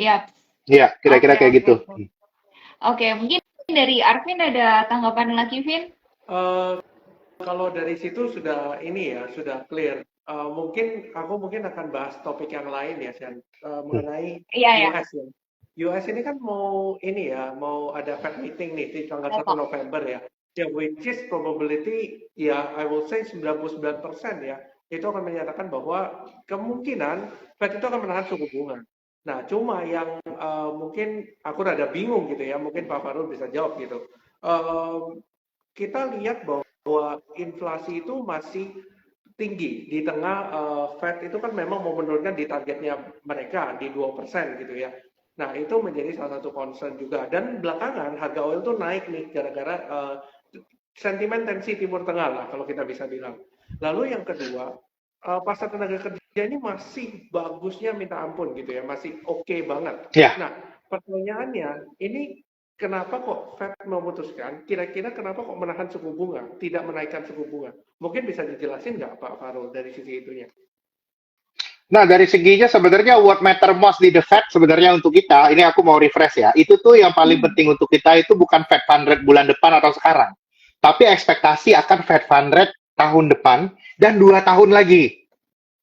Iya. Iya, kira-kira Oke, kayak oke. gitu. Oke, mungkin dari Arvin ada tanggapan lagi, Vin? Eh, Kalau dari situ sudah ini ya, sudah clear. Mungkin aku akan bahas topik yang lain ya, Sian, mengenai Iya, ya. US ya. US ini kan mau ini ya, mau ada Fed meeting nih di tanggal 1 Bapak. November ya. Ya, which is probability ya, I will say 99% ya, itu akan menyatakan bahwa kemungkinan Fed itu akan menahan suku bunga. Nah, cuma yang mungkin aku rada bingung gitu ya, mungkin Pak Farul bisa jawab gitu. Eh, Kita lihat bahwa inflasi itu masih tinggi di tengah Fed itu kan memang mau menurunkan di targetnya mereka di 2% gitu ya. Nah, itu menjadi salah satu concern juga. Dan belakangan harga oil tuh naik nih gara-gara sentimen tensi Timur Tengah lah kalau kita bisa bilang. Lalu yang kedua, pasar tenaga kerja ini masih bagusnya minta ampun gitu ya, masih oke banget. Ya, Nah, pertanyaannya, ini kenapa kok Fed memutuskan, kira-kira kenapa kok menahan suku bunga, tidak menaikkan suku bunga? Mungkin bisa dijelasin nggak Pak Farul dari sisi itunya? nah dari seginya sebenarnya what matter most di the Fed sebenarnya untuk kita, ini aku mau refresh ya, itu tuh yang paling Hmm. penting untuk kita itu bukan Fed Fund Rate bulan depan atau sekarang, tapi ekspektasi akan Fed Fund Rate tahun depan dan 2 tahun lagi.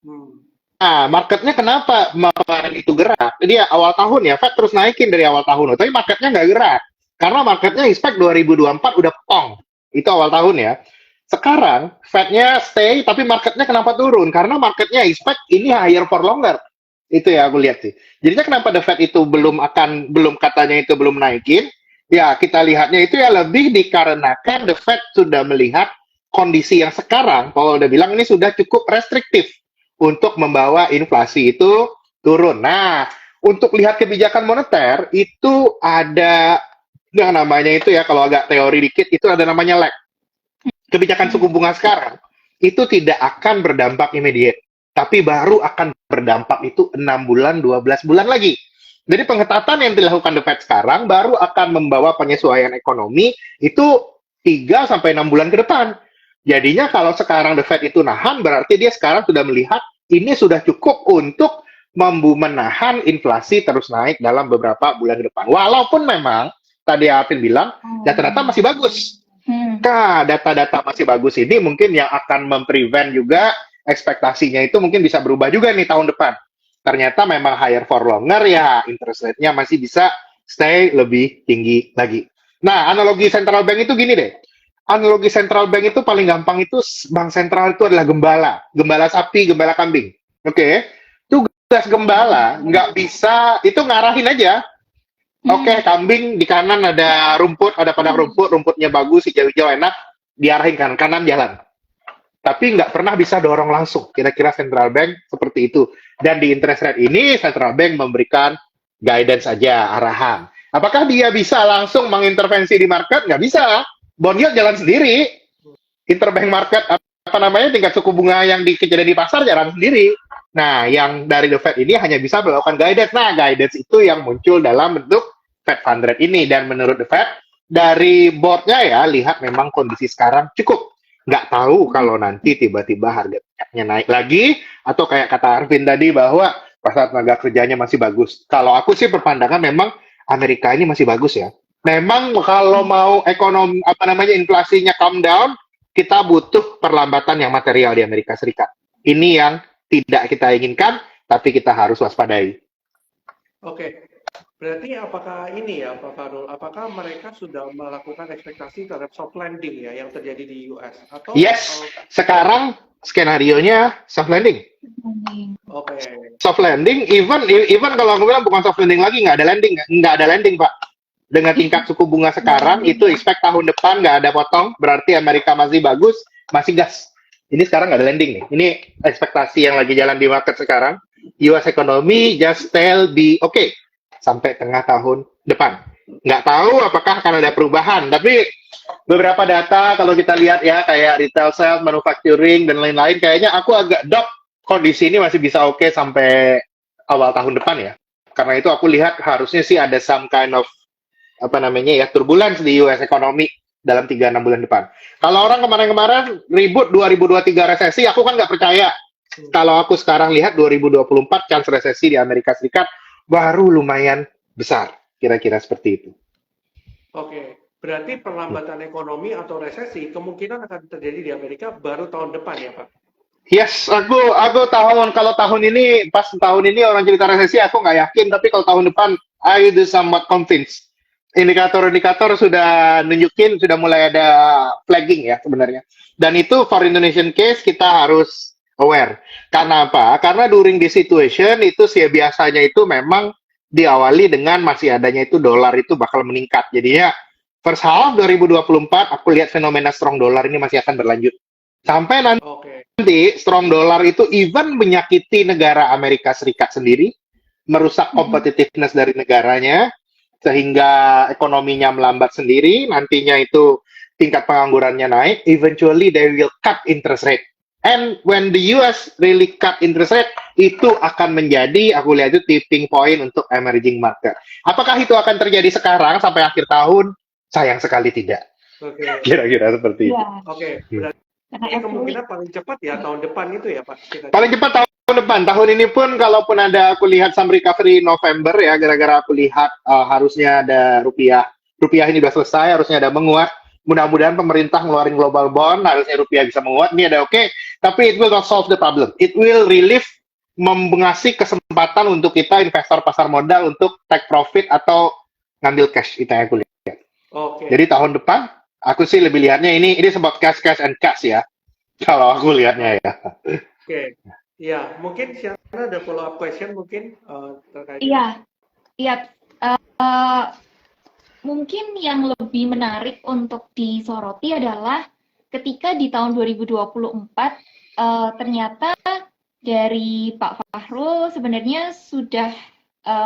Hmm. Nah, marketnya kenapa kemarin itu gerak? Jadi ya, awal tahun ya, Fed terus naikin dari awal tahun, tapi marketnya nggak gerak. Karena marketnya expect 2024 udah pong. Itu awal tahun ya. Sekarang, Fed-nya stay, tapi marketnya kenapa turun? Karena marketnya expect ini higher for longer. Itu ya aku lihat sih. Jadinya kenapa The Fed itu belum katanya itu belum naikin? Ya, kita lihatnya itu ya lebih dikarenakan The Fed sudah melihat kondisi yang sekarang, kalau udah bilang ini sudah cukup restriktif untuk membawa inflasi itu turun. Nah, untuk lihat kebijakan moneter itu ada yang namanya itu ya kalau agak teori dikit itu ada namanya lag. Kebijakan suku Hmm. bunga sekarang itu tidak akan berdampak immediate, tapi baru akan berdampak itu 6 bulan, 12 bulan lagi. Jadi pengetatan yang dilakukan The Fed sekarang baru akan membawa penyesuaian ekonomi itu 3 sampai 6 bulan ke depan. Jadinya kalau sekarang The Fed itu nahan, berarti dia sekarang sudah melihat ini sudah cukup untuk menahan inflasi terus naik dalam beberapa bulan ke depan. Walaupun memang tadi Alvin bilang data-data Hmm. masih bagus. Hmm. Nah, data-data masih bagus ini mungkin yang akan memprevent juga ekspektasinya itu mungkin bisa berubah juga nih tahun depan. Ternyata memang higher for longer ya, interest rate-nya masih bisa stay lebih tinggi lagi. Nah, analogi central bank itu gini deh. Analogi central bank itu paling gampang itu bank sentral itu adalah gembala. Gembala sapi, gembala kambing. Oke? Tugas gembala nggak bisa, itu ngarahin aja. Oke, Hmm. kambing di kanan ada rumput, ada padang rumput, rumputnya bagus, hijau-hijau enak, diarahin kanan, kanan jalan. Tapi nggak pernah bisa dorong langsung. Kira-kira central bank seperti itu. Dan di interest rate ini, central bank memberikan guidance saja, arahan. Apakah dia bisa langsung mengintervensi di market? Nggak bisa. Bond yield jalan sendiri. Interbank market, apa namanya, tingkat suku bunga yang kejadian di pasar jalan sendiri. Nah, yang dari The Fed ini hanya bisa melakukan guidance. Nah, guidance itu yang muncul dalam bentuk Fed Fund Rate ini. Dan menurut The Fed, dari boardnya ya, lihat memang kondisi sekarang cukup. Nggak tahu kalau nanti tiba-tiba harga minyaknya naik lagi, atau kayak kata Arvin tadi bahwa pasar tenaga kerjanya masih bagus. Kalau aku sih berpandangan memang Amerika ini masih bagus ya. Memang kalau mau ekonomi, apa namanya, inflasinya calm down, kita butuh perlambatan yang material di Amerika Serikat. Ini yang tidak kita inginkan, tapi kita harus waspadai. Oke, berarti apakah ini ya Pak Farul, apakah mereka sudah melakukan ekspektasi terhadap soft landing ya yang terjadi di US? Atau Yes, sekarang skenario-nya soft landing. oke, Soft landing, even kalau aku bilang bukan soft landing lagi, nggak ada landing Pak. Dengan tingkat suku bunga sekarang, Landing itu ya. expect tahun depan nggak ada potong, berarti Amerika masih bagus, masih gas. Ini sekarang nggak ada landing nih. Ini ekspektasi yang lagi jalan di market sekarang. US economy just still be okay sampai tengah tahun depan. Nggak tahu apakah akan ada perubahan, tapi beberapa data kalau kita lihat ya, kayak retail sales, manufacturing, dan lain-lain, kayaknya aku agak down kondisi ini masih bisa oke sampai awal tahun depan ya. Karena itu aku lihat harusnya sih ada some kind of apa namanya ya turbulence di US ekonomi dalam 3-6 bulan depan. Kalau orang kemarin-kemarin ribut 2023 resesi, aku kan nggak percaya. Kalau aku sekarang lihat 2024 chance resesi di Amerika Serikat baru lumayan besar. Kira-kira seperti itu. Oke, berarti perlambatan ekonomi atau resesi kemungkinan akan terjadi di Amerika baru tahun depan ya, Pak? Yes, aku kalau tahun ini pas tahun ini orang cerita resesi aku nggak yakin, tapi kalau tahun depan I do somewhat convinced. Indikator-indikator sudah nunjukin sudah mulai ada flagging ya sebenarnya. Dan itu for Indonesian case kita harus aware. Karena apa? Karena during this situation itu sih biasanya itu memang diawali dengan masih adanya itu dolar itu bakal meningkat. Jadinya first half 2024 aku lihat fenomena strong dollar ini masih akan berlanjut. Sampai Oke, nanti strong dollar itu even menyakiti negara Amerika Serikat sendiri, merusak competitiveness dari negaranya, sehingga ekonominya melambat sendiri, nantinya itu tingkat penganggurannya naik, eventually they will cut interest rate. And when the US really cut interest rate, itu akan menjadi, aku lihat itu tipping point untuk emerging market. Apakah itu akan terjadi sekarang sampai akhir tahun? Sayang sekali tidak. oke, Kira-kira seperti itu. Iya, oke. Berarti karena actually kemungkinan paling cepat ya tahun depan itu ya, Pak? Paling cepat tahun depan. Tahun ini pun kalaupun ada aku lihat some recovery November ya, gara-gara aku lihat harusnya ada rupiah. Rupiah ini sudah selesai, harusnya ada menguat. Mudah-mudahan pemerintah ngeluarin global bond, harusnya rupiah bisa menguat. Ini ada oke, tapi it will not solve the problem. It will relieve mengasih kesempatan untuk kita investor pasar modal untuk take profit atau ngambil cash itu yang aku lihat. Oke, Jadi tahun depan aku sih lebih lihatnya ini about cash and cash ya. Kalau aku lihatnya ya. oke. Ya, mungkin Siana ada follow up question mungkin terkait ini. iya, iya. eh, Mungkin yang lebih menarik untuk disoroti adalah ketika di tahun 2024 ternyata dari Pak Fahrul sebenarnya sudah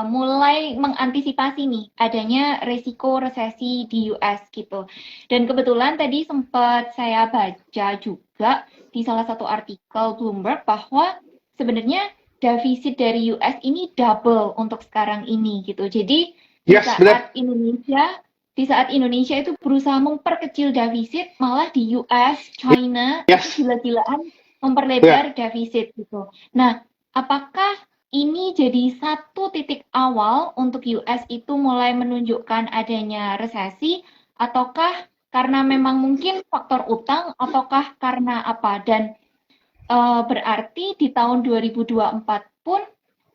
mulai mengantisipasi nih adanya resiko resesi di US gitu. Dan kebetulan tadi sempat saya baca juga di salah satu artikel Bloomberg bahwa sebenarnya defisit dari US ini double untuk sekarang ini gitu. Jadi Yes, benar. di saat Indonesia itu berusaha memperkecil defisit, malah di US, China Yes. itu gila-gilaan memperlebar defisit gitu. Nah, apakah ini jadi satu titik awal untuk US itu mulai menunjukkan adanya resesi, ataukah karena memang mungkin faktor utang, ataukah karena apa? Dan berarti di tahun 2024 pun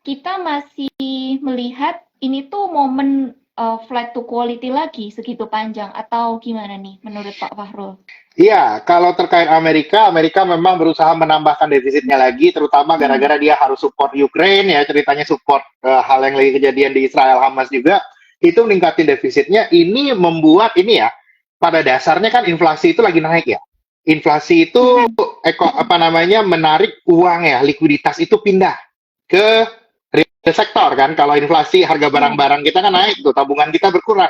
kita masih melihat ini tuh momen flight to quality lagi segitu panjang, atau gimana nih menurut Pak Fahrul? Iya, kalau terkait Amerika, Amerika memang berusaha menambahkan defisitnya lagi, terutama gara-gara dia harus support Ukraine ya, ceritanya support hal yang lagi kejadian di Israel Hamas juga, itu meningkatin defisitnya. Ini membuat ini ya, pada dasarnya kan inflasi itu lagi naik ya. Inflasi itu menarik uang ya, likuiditas itu pindah ke real sektor kan. Kalau inflasi harga barang-barang kita kan naik tuh, tabungan kita berkurang.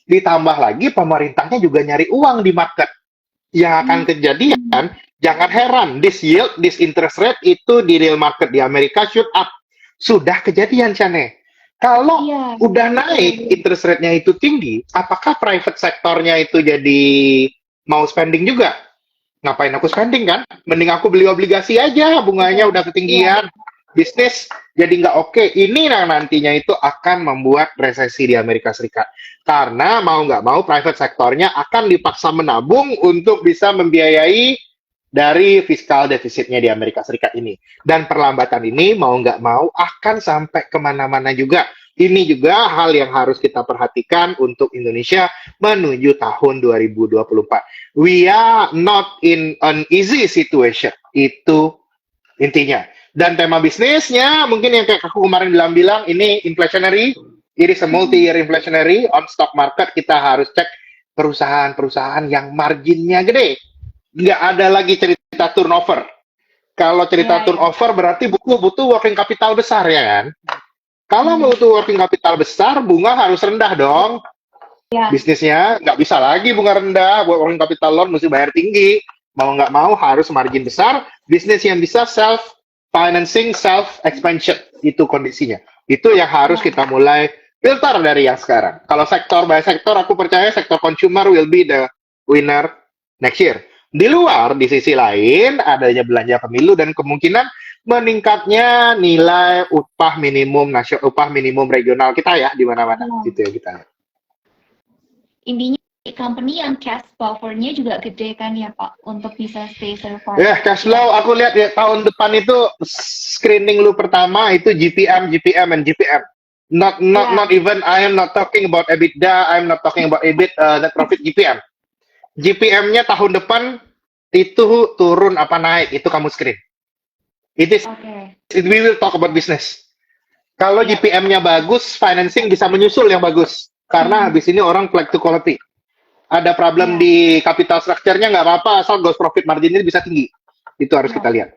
Ditambah lagi pemerintahnya juga nyari uang di market. Yang akan kejadian, jangan heran, this yield, this interest rate itu di real market di Amerika shoot up. Sudah kejadian, Chane. Kalau udah naik, interest rate-nya itu tinggi, apakah private sektornya itu jadi mau spending juga? Ngapain aku spending kan? Mending aku beli obligasi aja, bunganya udah ketinggian. Bisnis jadi nggak oke. Ini yang nantinya itu akan membuat resesi di Amerika Serikat. Karena mau nggak mau private sektornya akan dipaksa menabung untuk bisa membiayai dari fiskal defisitnya di Amerika Serikat ini. Dan perlambatan ini mau nggak mau akan sampai kemana-mana juga. Ini juga hal yang harus kita perhatikan untuk Indonesia menuju tahun 2024. We are not in an easy situation. Itu intinya. Dan tema bisnisnya mungkin yang kayak aku kemarin bilang ini inflationary. It is a multi-year inflationary on stock market. Kita harus cek perusahaan-perusahaan yang marginnya gede. Nggak ada lagi cerita turnover. Kalau cerita turnover berarti butuh working capital besar ya kan? Kalau butuh working capital besar, bunga harus rendah dong. Bisnisnya nggak bisa lagi bunga rendah, buat working capital loan mesti bayar tinggi. Mau nggak mau harus margin besar, bisnis yang bisa self-financing, self-expansion. Itu kondisinya. Itu yang harus kita mulai filter dari yang sekarang. Kalau sektor by sektor, aku percaya sektor consumer will be the winner next year. Di luar, di sisi lain, adanya belanja pemilu dan kemungkinan meningkatnya nilai upah minimum regional kita ya di mana-mana Ya. gitu ya kita. Intinya company yang cash buffer-nya juga gede kan ya Pak untuk bisa stay survive. Ya, cash flow aku lihat ya tahun depan itu screening lu pertama itu GPM and GPM. Not even I am not talking about EBITDA, I am not talking about EBIT, net profit GPM. GPM-nya tahun depan itu turun apa naik itu kamu screen. Oke. We will talk about business. Kalau Ya. GPM-nya bagus, financing bisa menyusul yang bagus. Karena habis ini orang flight to quality. Ada problem Ya. di capital structure-nya nggak apa-apa, asal gross profit margin-nya bisa tinggi. Itu harus Ya. kita lihat.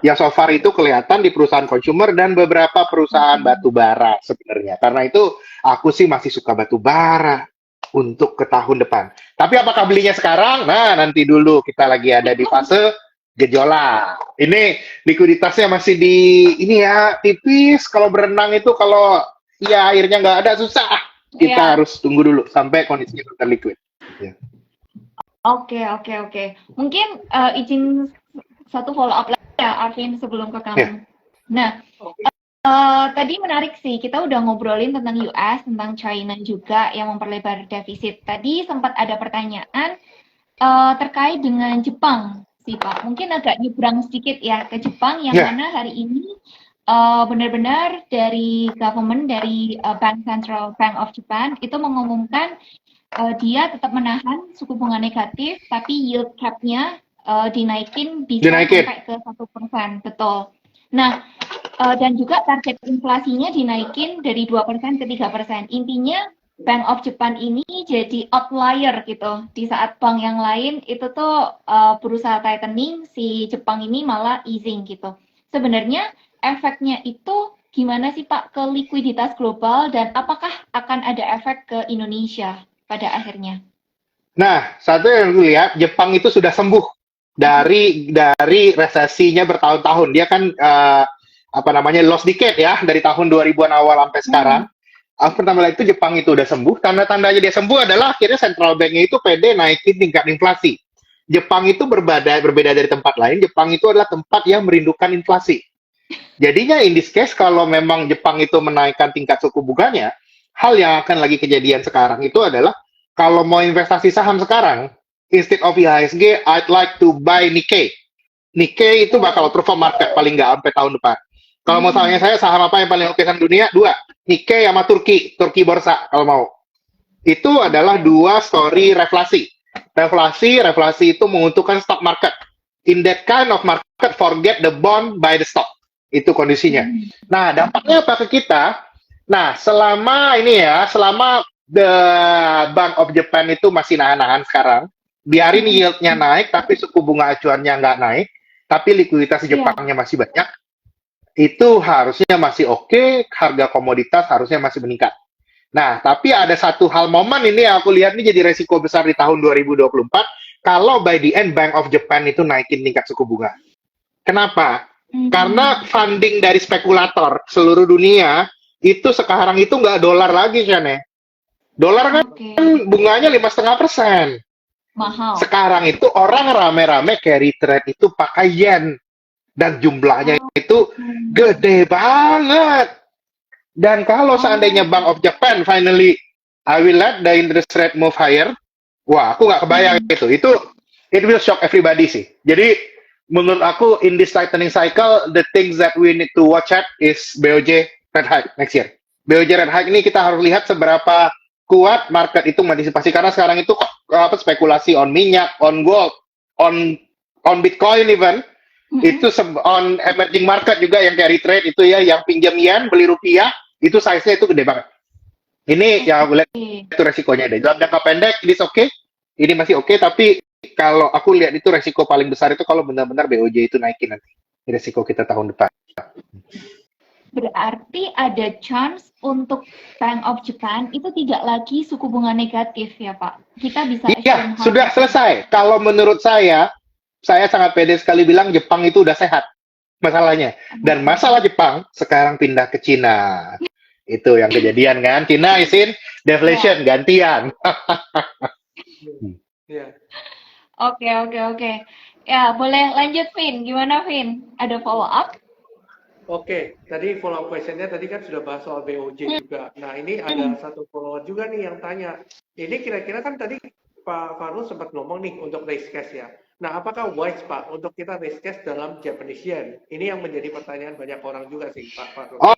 Yang so far itu kelihatan di perusahaan consumer dan beberapa perusahaan batu bara sebenarnya. Karena itu aku sih masih suka batu bara untuk ke tahun depan. Tapi apakah belinya sekarang? Nah, nanti dulu kita lagi ada di fase gejolak. Ini likuiditasnya masih di ini ya tipis. Kalau berenang itu kalau ya airnya nggak ada susah. Kita Ya. harus tunggu dulu sampai kondisinya terliquid. Ya. Oke. Mungkin izin satu follow up lagi ya, Arvin, sebelum ke kamu. Ya. Nah, tadi menarik sih, kita udah ngobrolin tentang US, tentang China juga yang memperlebar defisit. Tadi sempat ada pertanyaan terkait dengan Jepang sih Pak. Mungkin agak nyebrang sedikit ya ke Jepang, yang Ya. mana hari ini benar-benar dari government, dari Central Bank of Japan, itu mengumumkan dia tetap menahan suku bunga negatif, tapi yield cap-nya dinaikin bisa sampai ke 1%, betul. Nah, dan juga target inflasinya dinaikin dari 2% ke 3%. Intinya Bank of Japan ini jadi outlier gitu. Di saat bank yang lain itu tuh berusaha tightening, si Jepang ini malah easing gitu. Sebenarnya efeknya itu gimana sih Pak ke likuiditas global dan apakah akan ada efek ke Indonesia pada akhirnya? Nah, satu yang gue lihat Jepang itu sudah sembuh dari resesinya bertahun-tahun. Dia kan apa namanya lost decade ya dari tahun 2000-an awal sampai sekarang. Pertama itu Jepang itu udah sembuh. Tanda-tandanya dia sembuh adalah akhirnya central bank-nya itu pede naikin tingkat inflasi. Jepang itu berbeda dari tempat lain. Jepang itu adalah tempat yang merindukan inflasi. Jadinya in this case kalau memang Jepang itu menaikkan tingkat suku bunganya, hal yang akan lagi kejadian sekarang itu adalah kalau mau investasi saham sekarang, instead of IHSG, I'd like to buy Nikkei. Nikkei itu bakal outperform market paling nggak sampai tahun depan. Kalau mau tanya saya saham apa yang paling oke di dunia? Dua, Nikkei sama Turki Borsa kalau mau. Itu adalah dua story reflasi. Reflasi itu menguntungkan stock market. In that kind of market, forget the bond, buy the stock. Itu kondisinya. Nah, dampaknya apa ke kita? Nah, selama the Bank of Japan itu masih nahan-nahan sekarang, biarin yield-nya naik, tapi suku bunga acuannya nggak naik, tapi likuiditas Jepangnya masih banyak, itu harusnya masih oke, harga komoditas harusnya masih meningkat. Nah, tapi ada satu hal momen ini yang aku lihat ini jadi resiko besar di tahun 2024, kalau by the end Bank of Japan itu naikin tingkat suku bunga. Kenapa? Karena funding dari spekulator seluruh dunia itu sekarang itu nggak dolar lagi, Shane. Dolar kan bunganya 5,5%. Mahal. Sekarang itu orang rame-rame carry trade itu pakai yen. Dan jumlahnya itu gede banget. Dan kalau seandainya Bank of Japan finally I will let the interest rate move higher, wah aku nggak kebayang itu. It will shock everybody sih. Jadi menurut aku in this tightening cycle, the things that we need to watch at is BOJ rate hike next year. BOJ rate hike ini kita harus lihat seberapa kuat market itu mengantisipasi, karena sekarang itu spekulasi on minyak, on gold, on Bitcoin even, itu on emerging market juga yang carry trade itu ya, yang pinjam yen beli rupiah, itu size-nya itu gede banget. Ini yang aku lihat itu resikonya deh. Dalam jangka pendek ini oke, ini masih oke, tapi kalau aku lihat itu resiko paling besar itu kalau benar-benar BOJ itu naikin nanti. Resiko kita tahun depan. Berarti ada chance untuk Bank of Japan itu tidak lagi suku bunga negatif ya Pak? Kita bisa Iya, sudah selesai. Kalau menurut saya sangat pede sekali bilang Jepang itu udah sehat masalahnya. Dan masalah Jepang sekarang pindah ke Cina. Itu yang kejadian kan. Cina isin deflation gantian. Oke. Ya, boleh lanjut, Vin. Gimana, Vin? Ada follow up? Oke, tadi follow up question-nya tadi kan sudah bahas soal BOJ juga. Nah, ini ada satu follower juga nih yang tanya. Ini kira-kira kan tadi Pak Farul sempat ngomong nih untuk raise cash ya. Nah, apakah wise Pak untuk kita raise cash dalam Japanese yen? Ini yang menjadi pertanyaan banyak orang juga sih Pak Farul. Oh,